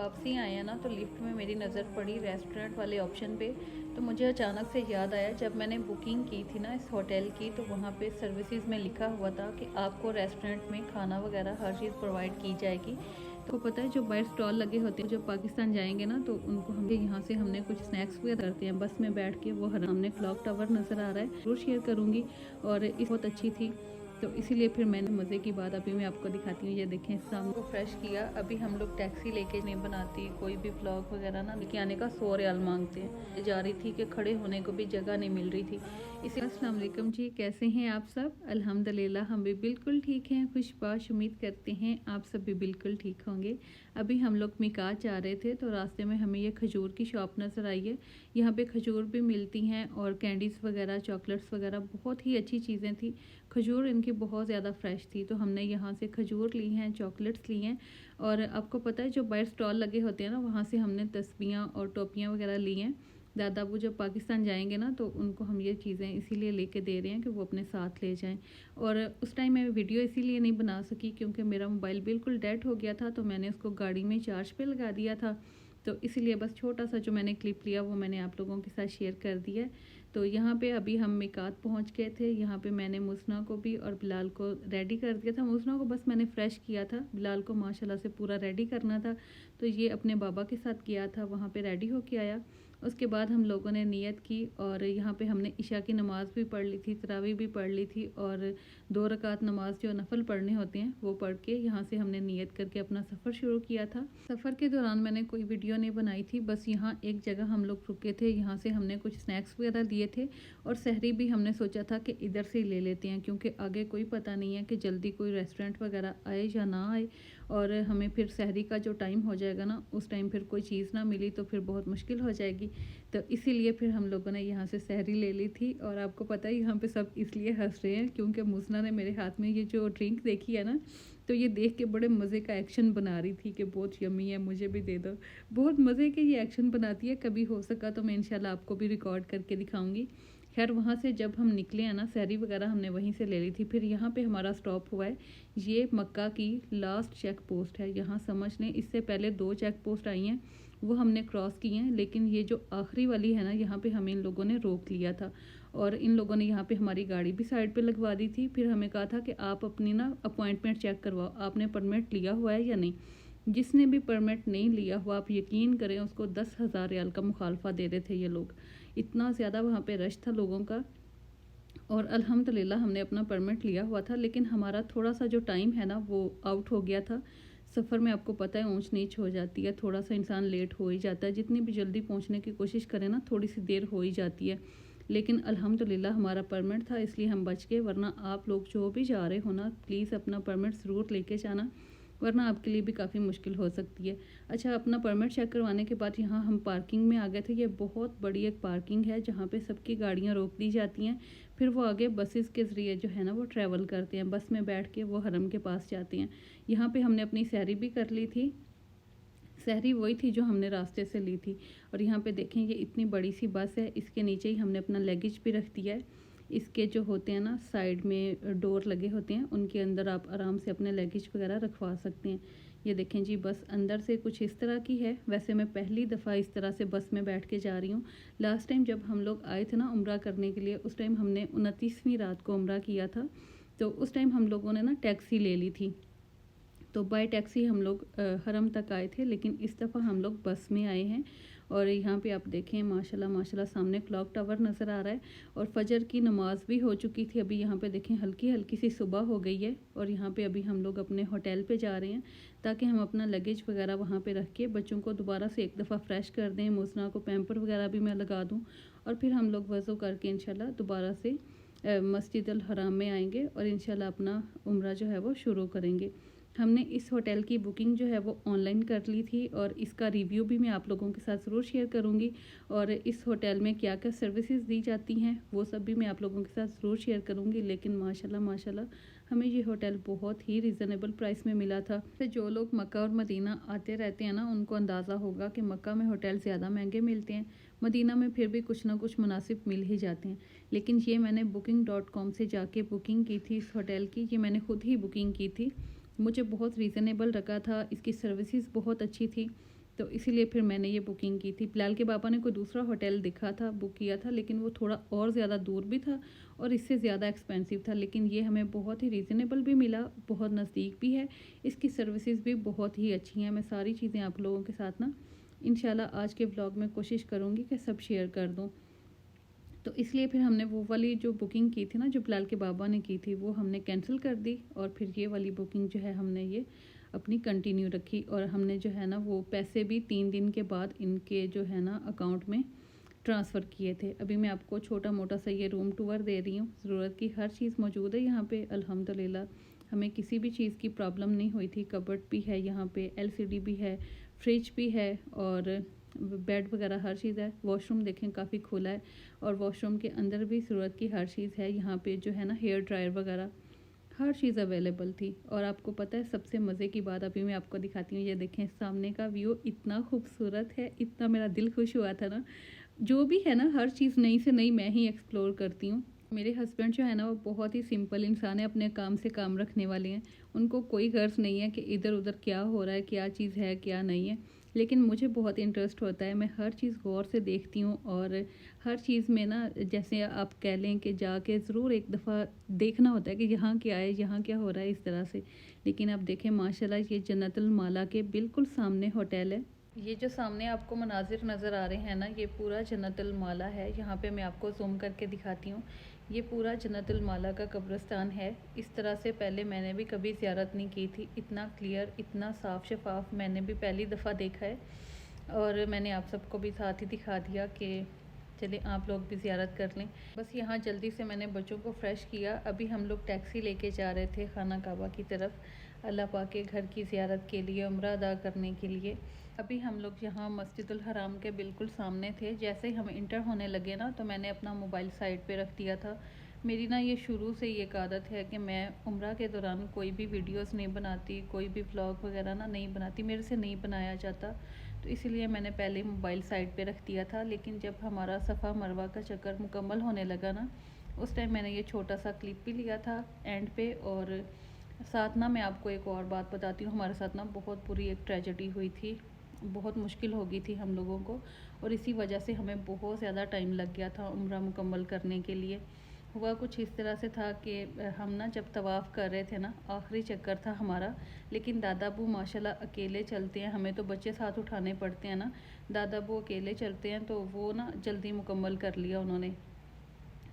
वापसी आए हैं ना, तो लिफ्ट में मेरी नज़र पड़ी रेस्टोरेंट वाले ऑप्शन पे। तो मुझे अचानक से याद आया, जब मैंने बुकिंग की थी ना इस होटल की, तो वहाँ पे सर्विसेज में लिखा हुआ था कि आपको रेस्टोरेंट में खाना वगैरह हर चीज़ प्रोवाइड की जाएगी। तो पता है, जो बाहर स्टॉल लगे होते हैं, जब पाकिस्तान जाएंगे ना, तो उनको हम यहाँ से हमने कुछ स्नैक्स वगैरह करते हैं बस में बैठ के। वो सामने क्लॉक टावर नज़र आ रहा है, जरूर शेयर करूँगी। और इस बहुत अच्छी थी, तो इसीलिए फिर मैंने मज़े की बात अभी मैं आपको दिखाती हूँ। ये देखें, सामने को फ्रेश किया। अभी हम लोग टैक्सी लेके नहीं बनाती कोई भी व्लॉग वगैरह ना, लेके आने का 100 रियाल मांगते हैं। जा रही थी कि खड़े होने को भी जगह नहीं मिल रही थी। इसी अस्सलाम वालेकुम जी, कैसे हैं आप सब? अल्हम्दुलिल्लाह हम भी बिल्कुल ठीक हैं, खुशबाश। उम्मीद करते हैं आप सब भी बिल्कुल ठीक होंगे। अभी हम लोग मिकात जा रहे थे, तो रास्ते में हमें ये खजूर की शॉप नज़र आई है। यहाँ पे खजूर भी मिलती हैं और कैंडीज़ वगैरह, चॉकलेट्स वगैरह, बहुत ही अच्छी चीज़ें थी। खजूर इनकी बहुत ज़्यादा फ्रेश थी, तो हमने यहाँ से खजूर ली हैं, चॉकलेट्स ली हैं। और आपको पता है, जो बाहर स्टॉल लगे होते हैं ना, वहाँ से हमने तस्बियाँ और टोपियाँ वगैरह ली हैं। दादा अबू जब पाकिस्तान जाएंगे ना, तो उनको हम ये चीज़ें इसीलिए लेके दे रहे हैं कि वो अपने साथ ले जाएं। और उस टाइम मैं वीडियो इसीलिए नहीं बना सकी क्योंकि मेरा मोबाइल बिल्कुल डेड हो गया था, तो मैंने उसको गाड़ी में चार्ज पे लगा दिया था। तो इसीलिए बस छोटा सा जो मैंने क्लिप लिया वो मैंने आप लोगों के साथ शेयर कर दिया है। तो यहाँ पे अभी हम मिकात पहुँच गए थे। यहाँ पे मैंने मुसना को भी और बिलाल को रेडी कर दिया था। मुसना को बस मैंने फ़्रेश किया था, बिलाल को माशाल्लाह से पूरा रेडी करना था। तो ये अपने बाबा के साथ किया था, वहाँ पे रेडी होके आया। उसके बाद हम लोगों ने नियत की और यहाँ पे हमने इशा की नमाज़ भी पढ़ ली थी, तरावी भी पढ़ ली थी, और 2 रकात नमाज जो नफल पढ़ने होते हैं वो पढ़ के यहाँ से हमने नियत करके अपना सफ़र शुरू किया था। सफ़र के दौरान मैंने कोई वीडियो नहीं बनाई थी, बस यहाँ एक जगह हम लोग रुके थे, यहाँ से हमने कुछ स्नैक्स वगैरह लिए थे। और सहरी भी हमने सोचा था कि इधर से ही ले लेते हैं, क्योंकि आगे कोई पता नहीं है कि जल्दी कोई रेस्टोरेंट वगैरह आए या ना आए, और हमें फिर सहरी का जो टाइम हो जाएगा ना, उस टाइम फिर कोई चीज़ ना मिली तो फिर बहुत मुश्किल हो जाएगी। तो इसीलिए फिर हम लोगों ने यहाँ से सहरी ले ली थी। और आपको पता है, यहाँ पे सब इसलिए हंस रहे हैं क्योंकि मुसना ने मेरे हाथ में ये जो ड्रिंक देखी है ना, तो ये देख के बड़े मज़े का एक्शन बना रही थी कि बहुत यम्मी है, मुझे भी दे दो। बहुत मज़े के ये एक्शन बनाती है। कभी हो सका तो मैं इंशाल्लाह आपको भी रिकॉर्ड करके दिखाऊंगी। खैर, वहाँ से जब हम निकले हैं ना, सहरी वगैरह हमने वहीं से ले ली थी। फिर यहाँ पे हमारा स्टॉप हुआ है, ये मक्का की लास्ट चेक पोस्ट है। यहाँ समझ लें, इससे पहले 2 चेक पोस्ट आई हैं, वो हमने क्रॉस की हैं, लेकिन ये जो आखिरी वाली है ना, यहाँ पे हमें इन लोगों ने रोक लिया था। और इन लोगों ने यहाँ पे हमारी गाड़ी भी साइड पे लगवा दी थी। फिर हमें कहा था कि आप अपनी ना अपॉइंटमेंट चेक करवाओ, आपने परमिट लिया हुआ है या नहीं। जिसने भी परमिट नहीं लिया हुआ, आप यकीन करें, उसको 10,000 रियाल का मुखालफा दे रहे थे ये लोग। इतना ज़्यादा वहाँ पे रश था लोगों का। और अल्हम्दुलिल्लाह हमने अपना परमिट लिया हुआ था, लेकिन हमारा थोड़ा सा जो टाइम है ना, वो आउट हो गया था। सफ़र में आपको पता है ऊंच नीच हो जाती है, थोड़ा सा इंसान लेट हो ही जाता है। जितनी भी जल्दी पहुंचने की कोशिश करें ना, थोड़ी सी देर हो ही जाती है। लेकिन अल्हम्दुलिल्लाह हमारा परमिट था, इसलिए हम बच गए। वरना आप लोग जो भी जा रहे हो ना, प्लीज़ अपना परमिट ज़रूर लेके जाना, वरना आपके लिए भी काफ़ी मुश्किल हो सकती है। अच्छा, अपना परमिट चेक करवाने के बाद यहाँ हम पार्किंग में आ गए थे। ये बहुत बड़ी एक पार्किंग है जहाँ पे सबकी गाड़ियाँ रोक दी जाती हैं। फिर वो आगे बसेस के ज़रिए जो है ना, वो ट्रैवल करते हैं, बस में बैठ के वो हरम के पास जाते हैं। यहाँ पे हमने अपनी सहरी भी कर ली थी। सहरी वही थी जो हमने रास्ते से ली थी। और यहाँ पे देखें, ये इतनी बड़ी सी बस है, इसके नीचे ही हमने अपना लगेज भी रख दिया है। इसके जो होते हैं ना, साइड में डोर लगे होते हैं, उनके अंदर आप आराम से अपने लगेज वगैरह रखवा सकते हैं। ये देखें जी, बस अंदर से कुछ इस तरह की है। वैसे मैं पहली दफ़ा इस तरह से बस में बैठ के जा रही हूँ। लास्ट टाइम जब हम लोग आए थे ना उम्रा करने के लिए, उस टाइम हमने 29वीं रात को उम्रा किया था। तो उस टाइम हम लोगों ने ना टैक्सी ले ली थी, तो बाय टैक्सी हम लोग हरम तक आए थे। लेकिन इस दफ़ा हम लोग बस में आए हैं। और यहाँ पे आप देखें, माशाल्लाह माशाल्लाह सामने क्लॉक टावर नज़र आ रहा है, और फजर की नमाज भी हो चुकी थी। अभी यहाँ पे देखें, हल्की हल्की सी सुबह हो गई है। और यहाँ पे अभी हम लोग अपने होटल पे जा रहे हैं, ताकि हम अपना लगेज वगैरह वहाँ पे रख के बच्चों को दोबारा से एक दफ़ा फ्रेश कर दें। मुसना को पैम्पर वगैरह भी मैं लगा दूँ, और फिर हम लोग वज़ू करके इंशाल्लाह दोबारा से मस्जिद अल हराम में आएंगे और इंशाल्लाह अपना उम्रा जो है वो शुरू करेंगे। हमने इस होटल की बुकिंग जो है वो ऑनलाइन कर ली थी, और इसका रिव्यू भी मैं आप लोगों के साथ ज़रूर शेयर करूंगी। और इस होटल में क्या क्या सर्विसेज दी जाती हैं वो सब भी मैं आप लोगों के साथ ज़रूर शेयर करूंगी। लेकिन माशाल्लाह माशाल्लाह हमें ये होटल बहुत ही रिजनेबल प्राइस में मिला था। तो जो लोग मक्का और मदीना आते रहते हैं ना, उनको अंदाज़ा होगा कि मक्का में होटल ज़्यादा महंगे मिलते हैं, मदीना में फिर भी कुछ ना कुछ मुनासिब मिल ही जाते हैं। लेकिन ये मैंने booking.com से जाके बुकिंग की थी इस होटल की। ये मैंने खुद ही बुकिंग की थी, मुझे बहुत रीज़नेबल रखा था। इसकी सर्विसेज बहुत अच्छी थी। तो इसीलिए फिर मैंने ये बुकिंग की थी। बिलाल के बाबा ने कोई दूसरा होटल दिखा था, बुक किया था, लेकिन वो थोड़ा और ज़्यादा दूर भी था और इससे ज़्यादा एक्सपेंसिव था, लेकिन ये हमें बहुत ही रीज़नेबल भी मिला, बहुत नज़दीक भी है, इसकी सर्विसेज भी बहुत ही अच्छी हैं। मैं सारी चीज़ें आप लोगों के साथ ना इंशाल्लाह आज के व्लॉग में कोशिश करूँगी कि सब शेयर कर दूँ। तो इसलिए फिर हमने वो वाली जो बुकिंग की थी ना, जो बिलाल के बाबा ने की थी, वो हमने कैंसिल कर दी और फिर ये वाली बुकिंग जो है हमने ये अपनी कंटिन्यू रखी। और हमने जो है ना वो पैसे भी 3 दिन के बाद इनके जो है ना अकाउंट में ट्रांसफ़र किए थे। अभी मैं आपको छोटा मोटा सा ये रूम टूर दे रही हूँ। ज़रूरत की हर चीज़ मौजूद है यहाँ पे अल्हम्दुलिल्लाह। हमें किसी भी चीज़ की प्रॉब्लम नहीं हुई थी। कबर्ड भी है यहाँ पे, एलसीडी भी है, फ्रिज भी है और बेड वगैरह हर चीज़ है। वॉशरूम देखें काफ़ी खुला है और वॉशरूम के अंदर भी ज़रूरत की हर चीज़ है। यहाँ पे जो है ना हेयर ड्रायर वगैरह हर चीज़ अवेलेबल थी। और आपको पता है सबसे मज़े की बात अभी मैं आपको दिखाती हूँ। ये देखें सामने का व्यू इतना खूबसूरत है, इतना मेरा दिल खुश हुआ था ना। जो भी है ना हर चीज़ नई से नई मैं ही एक्सप्लोर करती हूँ। मेरे हस्बैंड जो है ना वो बहुत ही सिंपल इंसान है, अपने काम से काम रखने वाले हैं। उनको कोई गर्ज नहीं है कि इधर उधर क्या हो रहा है, क्या चीज़ है क्या नहीं है। लेकिन मुझे बहुत इंटरेस्ट होता है, मैं हर चीज़ गौर से देखती हूँ और हर चीज़ में ना जैसे आप कह लें कि जाके ज़रूर एक दफ़ा देखना होता है कि यहाँ क्या है, यहाँ क्या हो रहा है, इस तरह से। लेकिन आप देखें माशाल्लाह ये जन्नतुल माला के बिल्कुल सामने होटल है। ये जो सामने आपको मनाजिर नज़र आ रहे हैं ना, ये पूरा जन्नतुल माला है। यहाँ पे मैं आपको जूम करके दिखाती हूँ। ये पूरा जन्नतुल माला का कब्रिस्तान है। इस तरह से पहले मैंने भी कभी ज़ियारत नहीं की थी। इतना क्लियर, इतना साफ़ शफाफ मैंने भी पहली दफ़ा देखा है और मैंने आप सबको भी साथ ही दिखा दिया कि चलिए आप लोग भी ज़ियारत कर लें। बस यहाँ जल्दी से मैंने बच्चों को फ़्रेश किया। अभी हम लोग टैक्सी लेके जा रहे थे खाना काबा की तरफ, अल्लाह पाक के घर की ज़ियारत के लिए, उम्रा अदा करने के लिए। अभी हम लोग यहाँ मस्जिदुल हराम के बिल्कुल सामने थे। जैसे ही हम इंटर होने लगे ना तो मैंने अपना मोबाइल साइड पे रख दिया था। मेरी ना ये शुरू से ये एक आदत है कि मैं उम्रा के दौरान कोई भी वीडियोस नहीं बनाती, कोई भी व्लॉग वगैरह ना नहीं बनाती, मेरे से नहीं बनाया जाता। तो इसीलिए मैंने पहले मोबाइल साइड पे रख दिया था। लेकिन जब हमारा सफ़ा मरवा का चक्कर मुकम्मल होने लगा ना, उस टाइम मैंने ये छोटा सा क्लिप भी लिया था एंड पे। और साथ ना मैं आपको एक और बात बताती हूँ, हमारे साथ ना बहुत बुरी एक ट्रेजेडी हुई थी। बहुत मुश्किल हो गई थी हम लोगों को और इसी वजह से हमें बहुत ज़्यादा टाइम लग गया था उम्रा मुकम्मल करने के लिए। हुआ कुछ इस तरह से था कि हम ना जब तवाफ़ कर रहे थे ना, आखिरी चक्कर था हमारा, लेकिन दादा अबू माशाल्लाह अकेले चलते हैं, हमें तो बच्चे साथ उठाने पड़ते हैं ना। दादा अबू अकेले चलते हैं तो वो ना जल्दी मुकम्मल कर लिया उन्होंने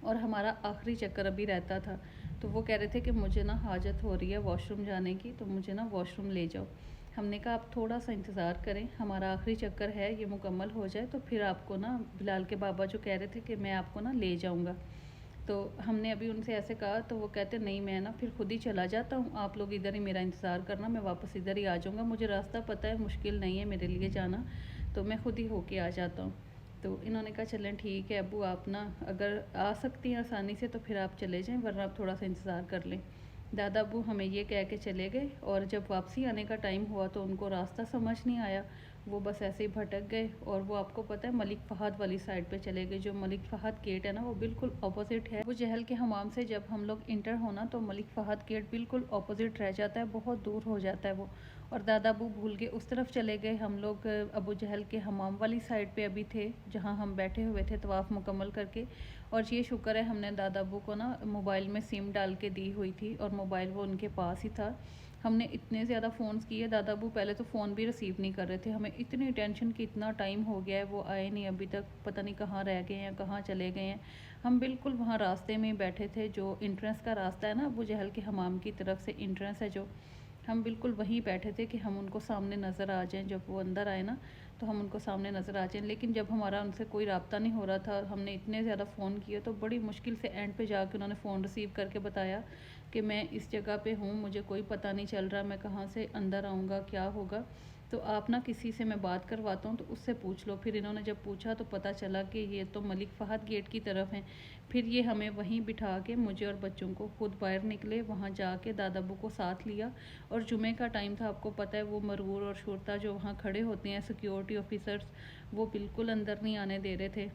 और हमारा आखिरी चक्कर अभी रहता था। तो वो कह रहे थे कि मुझे ना हाजत हो रही है वॉशरूम जाने की, तो मुझे ना वॉशरूम ले जाओ। हमने कहा आप थोड़ा सा इंतज़ार करें, हमारा आखिरी चक्कर है, ये मुकम्मल हो जाए तो फिर आपको ना, बिलाल के बाबा जो कह रहे थे कि मैं आपको ना ले जाऊँगा। तो हमने अभी उनसे ऐसे कहा तो वो कहते नहीं मैं ना फिर खुद ही चला जाता हूँ, आप लोग इधर ही मेरा इंतज़ार करना, मैं वापस इधर ही आ जाऊँगा, मुझे रास्ता पता है, मुश्किल नहीं है मेरे लिए जाना, तो मैं खुद ही होके आ जाता हूँ। तो इन्होंने कहा चलें ठीक है अबू, आप ना अगर आ सकती हैं आसानी से तो फिर आप चले जाएं, वरना आप थोड़ा सा इंतज़ार कर लें। दादा अबू हमें ये कह के चले गए और जब वापसी आने का टाइम हुआ तो उनको रास्ता समझ नहीं आया, वो बस ऐसे ही भटक गए और वो आपको पता है मलिक फ़हद वाली साइड पे चले गए। जो मलिक फ़हद गेट है ना वो बिल्कुल ऑपोजिट है। वो जहल के हमाम से जब हम लोग इंटर होना तो मलिक फ़हद गेट बिल्कुल ऑपोजिट रह जाता है, बहुत दूर हो जाता है वो। और दादा अबू भूल के उस तरफ चले गए, हम लोग अबू जहल के हमाम वाली साइड पे अभी थे जहाँ हम बैठे हुए थे तवाफ़ मुकम्मल करके। और ये शुक्र है हमने दादा अबू को ना मोबाइल में सिम डाल के दी हुई थी और मोबाइल वो उनके पास ही था। हमने इतने ज़्यादा फ़ोन्स किए, दादा अबू पहले तो फ़ोन भी रिसीव नहीं कर रहे थे। हमें इतनी टेंशन कि इतना टाइम हो गया है, वो आए नहीं अभी तक, पता नहीं कहाँ रह गए हैं, कहाँ चले गए हैं। हम बिल्कुल वहाँ रास्ते में बैठे थे, जो इंट्रेंस का रास्ता है ना अबू जहल के हमाम की तरफ से इंट्रेंस है जो, हम बिल्कुल वहीं बैठे थे कि हम उनको सामने नज़र आ जाएं। जब वो अंदर आए ना तो हम उनको सामने नज़र आ जाएं। लेकिन जब हमारा उनसे कोई रब्ता नहीं हो रहा था, हमने इतने ज़्यादा फ़ोन किए तो बड़ी मुश्किल से एंड पे जाके उन्होंने फ़ोन रिसीव करके बताया कि मैं इस जगह पे हूँ, मुझे कोई पता नहीं चल रहा, मैं कहाँ से अंदर आऊँगा, क्या होगा, तो आप ना किसी से मैं बात करवाता हूँ तो उससे पूछ लो। फिर इन्होंने जब पूछा तो पता चला कि ये तो मलिक फ़हद गेट की तरफ हैं। फिर ये हमें वहीं बिठा के मुझे और बच्चों को खुद बाहर निकले, वहाँ जाके दादा अबू को साथ लिया। और जुमे का टाइम था, आपको पता है वो मरूर और शुरता जो वहाँ खड़े होते हैं सिक्योरिटी ऑफिसर्स, वो बिल्कुल अंदर नहीं आने दे रहे थे।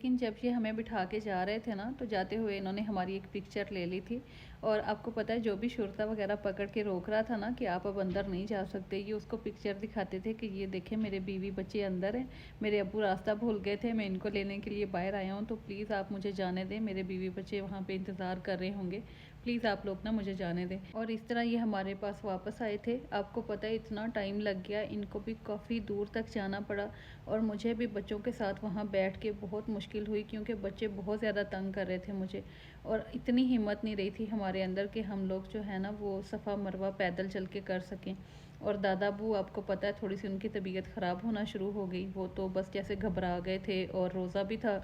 लेकिन जब ये हमें बिठा के जा रहे थे ना, तो जाते हुए इन्होंने हमारी एक पिक्चर ले ली थी। और आपको पता है जो भी शुरता वगैरह पकड़ के रोक रहा था ना कि आप अब अंदर नहीं जा सकते, ये उसको पिक्चर दिखाते थे कि ये देखें मेरे बीवी बच्चे अंदर हैं, मेरे अब्बू रास्ता भूल गए थे, मैं इनको लेने के लिए बाहर आया हूँ, तो प्लीज़ आप मुझे जाने दें, मेरे बीवी बच्चे वहाँ पे इंतज़ार कर रहे होंगे, प्लीज़ आप लोग ना मुझे जाने दें। और इस तरह ये हमारे पास वापस आए थे। आपको पता है इतना टाइम लग गया, इनको भी काफ़ी दूर तक जाना पड़ा और मुझे भी बच्चों के साथ वहाँ बैठ के बहुत मुश्किल हुई, क्योंकि बच्चे बहुत ज़्यादा तंग कर रहे थे मुझे और इतनी हिम्मत नहीं रही थी हमारे अंदर कि हम लोग जो है ना वो सफ़ा मरवा पैदल चल के कर सकें। और दादा अबू आपको पता है थोड़ी सी उनकी तबीयत ख़राब होना शुरू हो गई, वो तो बस जैसे घबरा गए थे और रोज़ा भी था,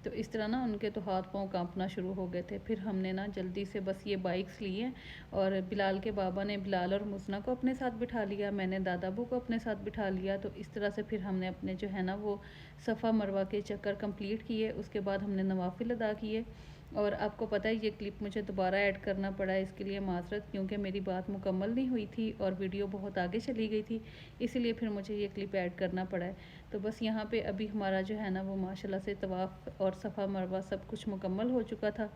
तो इस तरह ना उनके तो हाथ पांव कांपना शुरू हो गए थे। फिर हमने ना जल्दी से बस ये बाइक्स लिए और बिलाल के बाबा ने बिलाल और मुसना को अपने साथ बिठा लिया, मैंने दादा अबू को अपने साथ बिठा लिया। तो इस तरह से फिर हमने अपने जो है ना वो सफ़ा मरवा के चक्कर कंप्लीट किए। उसके बाद हमने नवाफिल अदा किए। और आपको पता है ये क्लिप मुझे दोबारा ऐड करना पड़ा, इसके लिए माज़रत, क्योंकि मेरी बात मुकम्मल नहीं हुई थी और वीडियो बहुत आगे चली गई थी, इसीलिए फिर मुझे ये क्लिप ऐड करना पड़ा है। तो बस यहाँ पे अभी हमारा जो है ना वो माशाल्लाह से तवाफ़ और सफ़ा मरवा सब कुछ मुकम्मल हो चुका था।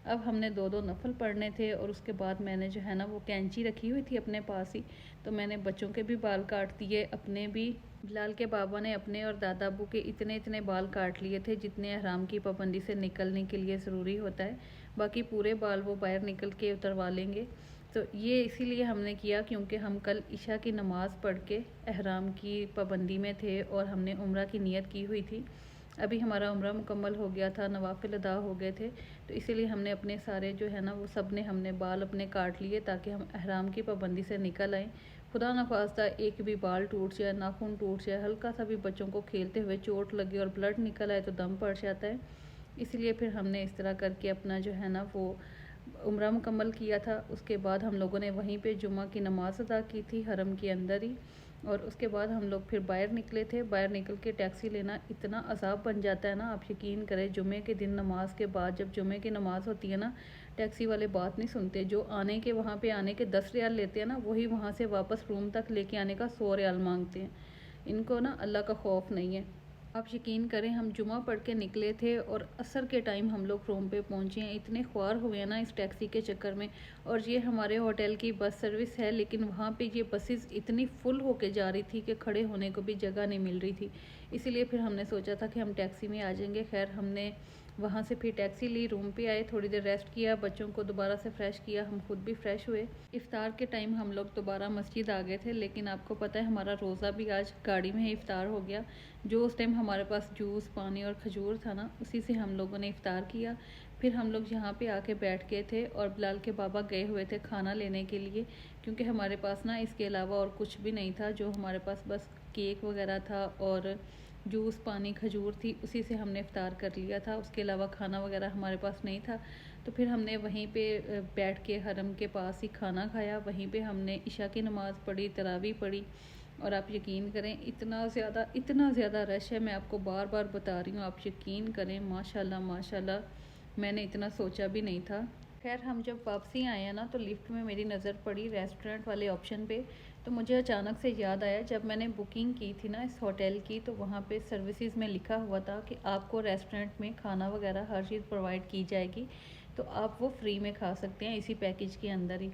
अब हमने दो दो नफल पढ़ने थे और उसके बाद मैंने जो है ना वो कैंची रखी हुई थी अपने पास ही, तो मैंने बच्चों के भी बाल काट दिए, अपने भी। बिलाल के बाबा ने अपने और दादा अबू के इतने इतने बाल काट लिए थे जितने हराम की पाबंदी से निकलने के लिए ज़रूरी होता है, बाकी पूरे बाल वो बाहर निकल के उतरवा लेंगे। तो ये इसीलिए हमने किया क्योंकि हम कल इशा की नमाज़ पढ़ के एहराम की पाबंदी में थे और हमने उम्रा की नीयत की हुई थी। अभी हमारा उम्रा मुकम्मल हो गया था, नवाफिल अदा हो गए थे, तो इसीलिए हमने अपने सारे जो है ना वो सब ने हमने बाल अपने काट लिए ताकि हम एहराम की पाबंदी से निकल आएँ। खुदा न खास्ता एक भी बाल टूट जाए, नाखून टूट जाए, हल्का सा भी बच्चों को खेलते हुए चोट लगे और ब्लड निकल आए तो दम पड़ जाता है। इसलिए फिर हमने इस तरह करके अपना जो है ना वो उम्रा मुकम्मल किया था। उसके बाद हम लोगों ने वहीं पे जुम्मा की नमाज़ अदा की थी हरम के अंदर ही, और उसके बाद हम लोग फिर बाहर निकले थे। बाहर निकल के टैक्सी लेना इतना अज़ाब बन जाता है ना, आप यकीन करें, जुमे के दिन नमाज के बाद जब जुमे की नमाज़ होती है ना, टैक्सी वाले बात नहीं सुनते। जो आने के वहाँ पे आने के 10 रियाल लेते हैं ना, वही वहाँ से वापस रूम तक लेके आने का 100 रियाल मांगते हैं। इनको ना अल्लाह का खौफ नहीं है। आप यकीन करें हम जुमा पढ़ के निकले थे और असर के टाइम हम लोग रूम पे पहुंचे हैं। इतने ख्वार हुए हैं ना इस टैक्सी के चक्कर में। और ये हमारे होटल की बस सर्विस है, लेकिन वहाँ पे ये बसेस इतनी फुल होके जा रही थी कि खड़े होने को भी जगह नहीं मिल रही थी। इसीलिए फिर हमने सोचा था कि हम टैक्सी में आ जाएंगे। खैर हमने वहाँ से फिर टैक्सी ली, रूम पे आए, थोड़ी देर रेस्ट किया, बच्चों को दोबारा से फ़्रेश किया, हम खुद भी फ़्रेश हुए। इफ़्तार के टाइम हम लोग दोबारा मस्जिद आ गए थे, लेकिन आपको पता है हमारा रोज़ा भी आज गाड़ी में ही इफ़्तार हो गया। जो उस टाइम हमारे पास जूस, पानी और खजूर था ना, उसी से हम लोगों ने इफ़्तार किया। फिर हम लोग यहाँ पे आके बैठ गए थे और बिलाल के बाबा गए हुए थे खाना लेने के लिए, क्योंकि हमारे पास ना इसके अलावा और कुछ भी नहीं था। जो हमारे पास बस केक वगैरह था और जूस, पानी, खजूर थी, उसी से हमने इफ़्तार कर लिया था। उसके अलावा खाना वगैरह हमारे पास नहीं था। तो फिर हमने वहीं पे बैठ के हरम के पास ही खाना खाया। वहीं पे हमने इशा की नमाज़ पढ़ी, तरावी पढ़ी। और आप यकीन करें इतना ज़्यादा रश है, मैं आपको बार बार बता रही हूँ, आप यकीन करें, माशाल्लाह माशाल्लाह, मैंने इतना सोचा भी नहीं था। खैर हम जब वापसी आए हैं ना, तो लिफ्ट में मेरी नज़र पड़ी रेस्टोरेंट वाले ऑप्शन पे, तो मुझे अचानक से याद आया जब मैंने बुकिंग की थी ना इस होटल की, तो वहाँ पे सर्विसेज में लिखा हुआ था कि आपको रेस्टोरेंट में खाना वगैरह हर चीज़ प्रोवाइड की जाएगी, तो आप वो फ्री में खा सकते हैं इसी पैकेज के अंदर ही।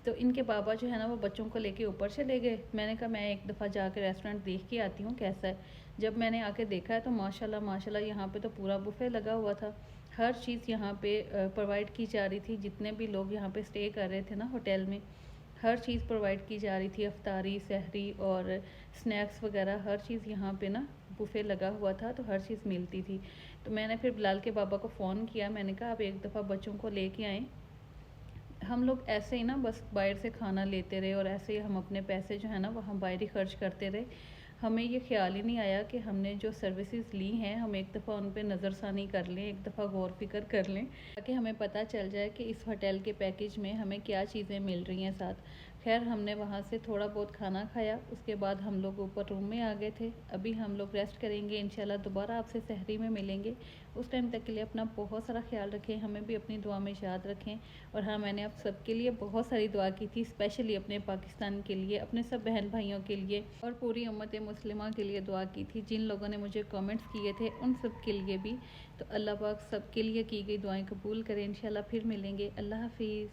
तो इनके बाबा जो है ना वो बच्चों को लेके ऊपर चले गए। मैंने कहा मैं एक दफ़ा जाकर रेस्टोरेंट देख के आती हूँ कैसा है। जब मैंने आके देखा है तो माशाल्लाह माशाल्लाह यहाँ पे तो पूरा बुफे लगा हुआ था। हर चीज़ यहाँ पे प्रोवाइड की जा रही थी। जितने भी लोग यहाँ पे स्टे कर रहे थे ना होटल में, हर चीज़ प्रोवाइड की जा रही थी, अफ्तारी, सहरी और स्नैक्स वगैरह, हर चीज़ यहाँ पे ना बुफे लगा हुआ था, तो हर चीज़ मिलती थी। तो मैंने फिर बिलाल के बाबा को फ़ोन किया, मैंने कहा आप एक दफ़ा बच्चों को लेके आएँ। हम लोग ऐसे ही ना बस बाहर से खाना लेते रहे और ऐसे ही हम अपने पैसे जो है ना वो हम बाहर ही खर्च करते रहे। हमें ये ख्याल ही नहीं आया कि हमने जो सर्विसेज ली हैं हम एक दफ़ा उन पे नज़रसानी कर लें, एक दफ़ा गौर फिक्र कर लें, ताकि हमें पता चल जाए कि इस होटल के पैकेज में हमें क्या चीज़ें मिल रही हैं साथ। खैर हमने वहाँ से थोड़ा बहुत खाना खाया, उसके बाद हम लोग ऊपर रूम में आ गए थे। अभी हम लोग रेस्ट करेंगे, इंशाल्लाह दोबारा आपसे सहरी में मिलेंगे। उस टाइम तक के लिए अपना बहुत सारा ख्याल रखें, हमें भी अपनी दुआ में याद रखें। और हाँ, मैंने आप सबके लिए बहुत सारी दुआ की थी, स्पेशली अपने पाकिस्तान के लिए, अपने सब बहन भाइयों के लिए और पूरी उम्मत मुस्लिमा के लिए दुआ की थी। जिन लोगों ने मुझे कमेंट्स किए थे उन सब के लिए भी। तो अल्लाह पाक सबके लिए की गई दुआएं कबूल करें। इंशाल्लाह फिर मिलेंगे। अल्लाह हाफिज़।